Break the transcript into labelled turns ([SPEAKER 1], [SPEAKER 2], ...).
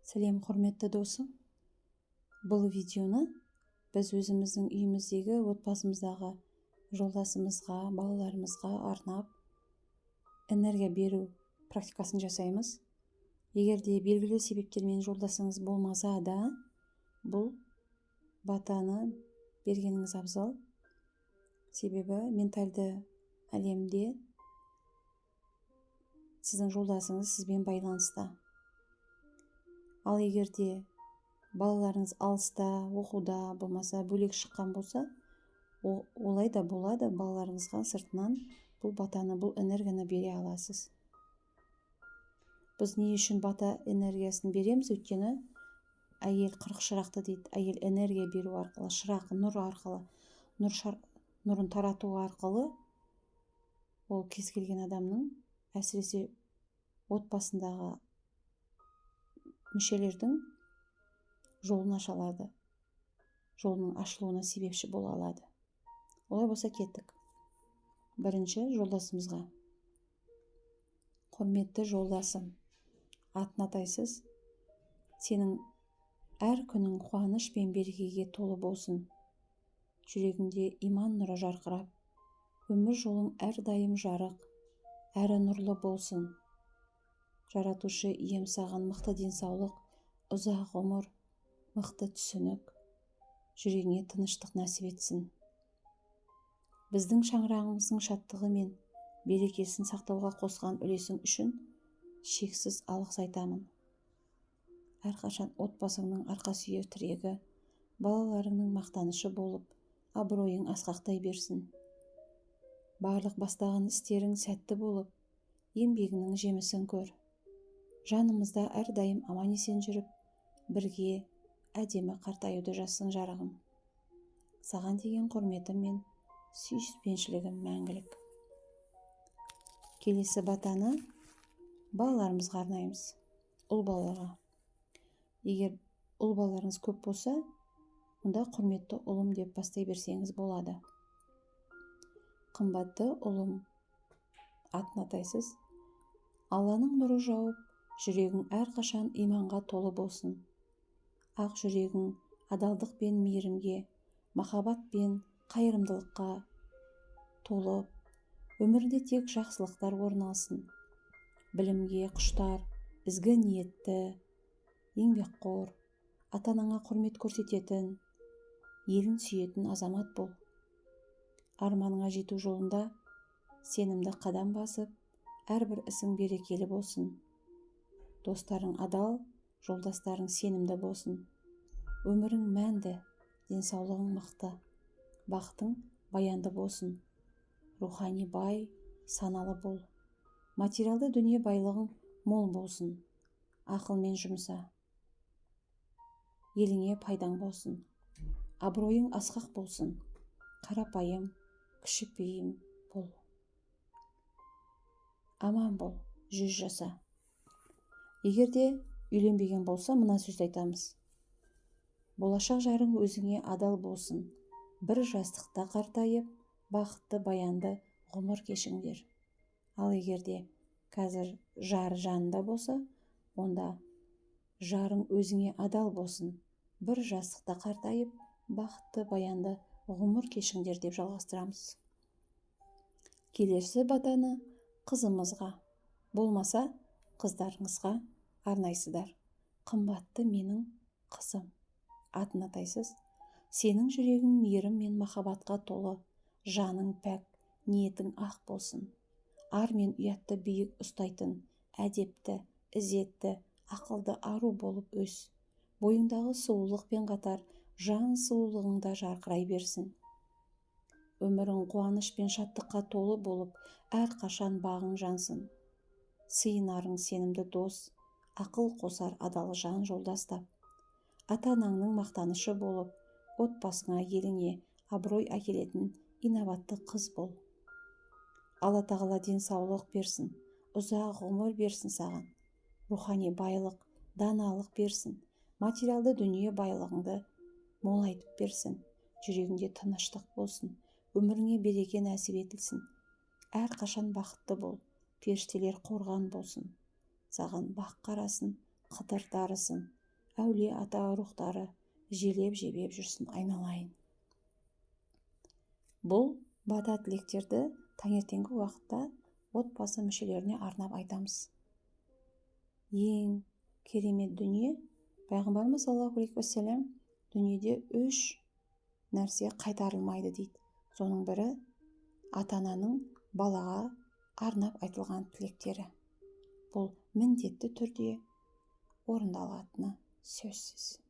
[SPEAKER 1] Сәлем, құрметті досым. Бұл видеоны біз өзіміздің үйіміздегі отбасымыздағы жолдасымызға, балаларымызға арнап энергия беру практикасын жасаймыз. Егер де белгілі себептермен жолдасыңыз болмаса да, бұл батаны бергеніңіз абзал. Себебі ментальды әлемде сіздің жолдасыңыз сізбен байланыста. Ал егер де балаларыңыз алыста, оқуда, болмаса бөлек шыққан болса, олай да болады, балаларыңызға сыртынан бұл батаны, бұл энергияны бере аласыз. Біз не үшін бата энергиясын береміз? Өйткені әйел 40 шырақты дейді. Әйел энергия беру арқылы, шырақ, нұр арқылы, нұрын тарату арқылы ол кез келген адамның, әсіресе отбасындағы мүшелердің жолын аша алады, жолының ашылуына себепші бола алады. Олай болса кеттік. Бірінші жолдасымызға. Құрметті жолдасым, атын атайсыз, сенің әр күнің қуаныш пен берекеге толы болсын. Жүрегіңде иман нұры жарқырап, өмір жолың әрдайым жарық, әрі нұрлы болсын. Жаратушы ием саған мықты денсаулық, ұзақ ғұмыр, мықты түсінік, жүрегіңе тыныштық нәсіп етсін. Біздің шаңырағымыздың шаттығы мен берекесін сақтауға қосқан үлесің үшін шексіз алғыс айтамын. Әрқашан отбасыңның арқасүйер тірегі, балаларыңның мақтанышы болып, абыройың асқақтай берсін. Барлық бастаған істерің сәтті болып, еңбегіңнің жемісін көр. Жанымызда әрдайым аман есен жүріп, бірге әдемі қартаюды жазсын жарығым. Саған деген құрметім мен сүйіспеншілігім мәңгілік. Келесі батаны балаларымызға арнаймыз, ұл балаларға. Егер ұл балаларыңыз көп болса, онда құрметті ұлым деп бастай берсеңіз болады. Қымбатты ұлым, атын атайсыз, Алланың нұры жауып, жүрегің әрқашан иманға толы болсын. Ақ жүрегің адалдық пен мейірімге, махаббат пен қайырымдылыққа толып, өмірде тек жақсылықтар орын алсын. Білімге құштар, ізгі ниетті, еңбекқор, ата-анаңа құрмет көрсететін, елін сүйетін азамат бол. Арманыңа жету жолында сенімді қадам басып, әрбір ісің берекелі болсын. Достарың адал, жолдастарың сенімді болсын. Өмірің мәнді, денсаулығың мықты, бақытың баянды болсын. Рухани бай, саналы бол. Материалды дүние байлығың мол болсын. Ақылмен жұмса. Еліңе пайдаң болсын. Абыройың асқақ болсын. Қарапайым, кішіпейім бол. Аман бол, 100 жаса. Егер де үйленбеген болса, мына сөзді айтамыз. Болашақ жарың өзіңе адал болсын. Бір жастықта қартайып, бақытты баянды ғұмыр кешіңдер. Ал егер де қазір жары жанында болса, онда жарың өзіңе адал болсын. Бір жастықта қартайып, бақытты баянды ғұмыр кешіңдер деп жалғастырамыз. Келесі батаны қызымызға, болмаса қыздарыңызға арнайсыздар. Қымбатты менің қызым, атын атайсыз, сенің жүрегің мейірім мен махаббатқа толы, жаның пәк, ниетің ақ болсын. Ар мен ұятты биік ұстайтын, әдепті, ізетті, ақылды ару болып өс. Бойыңдағы сұлулықпен қатар жан сұлулығыңда жарқырай берсін. Өмірің қуаныш пен шаттыққа толы болып, әрқашан бағың жансын. Сыйынарың сенімді дос, ақыл қосар адал жан жолдастап. Ата-анаңның мақтанышы болып, отбасыңа, еліңе абырой әкелетін инабатты қыз бол. Алла тағала денсаулық берсін, ұзақ ғұмыр берсін саған. Рухани байлық, даналық берсін. Материалды дүние байлығыңды молайтып берсін. Жүрегіңде тыныштық болсын. Өміріңе береке нәсіп етілсін. Әрқашан бақытты бол. Періштелер қорған болсын. Саған бақ қарасын, қыдыр дарысын, әулие ата рухтары желеп жебеп жүрсін айналайын. Бұл бата тілектерді таңертеңгі уақытта отбасы мүшелеріне арнап айтамыз. Ең керемет дүние, пайғамбарымыз саллаллаху алейхи уассалам дүниеде 3 нәрсе қайтарылмайды дейді. Соның бірі ата-ананың балаға арнап айтылған тілектері. Бұл міндетті түрде орындалатыны сөзсіз.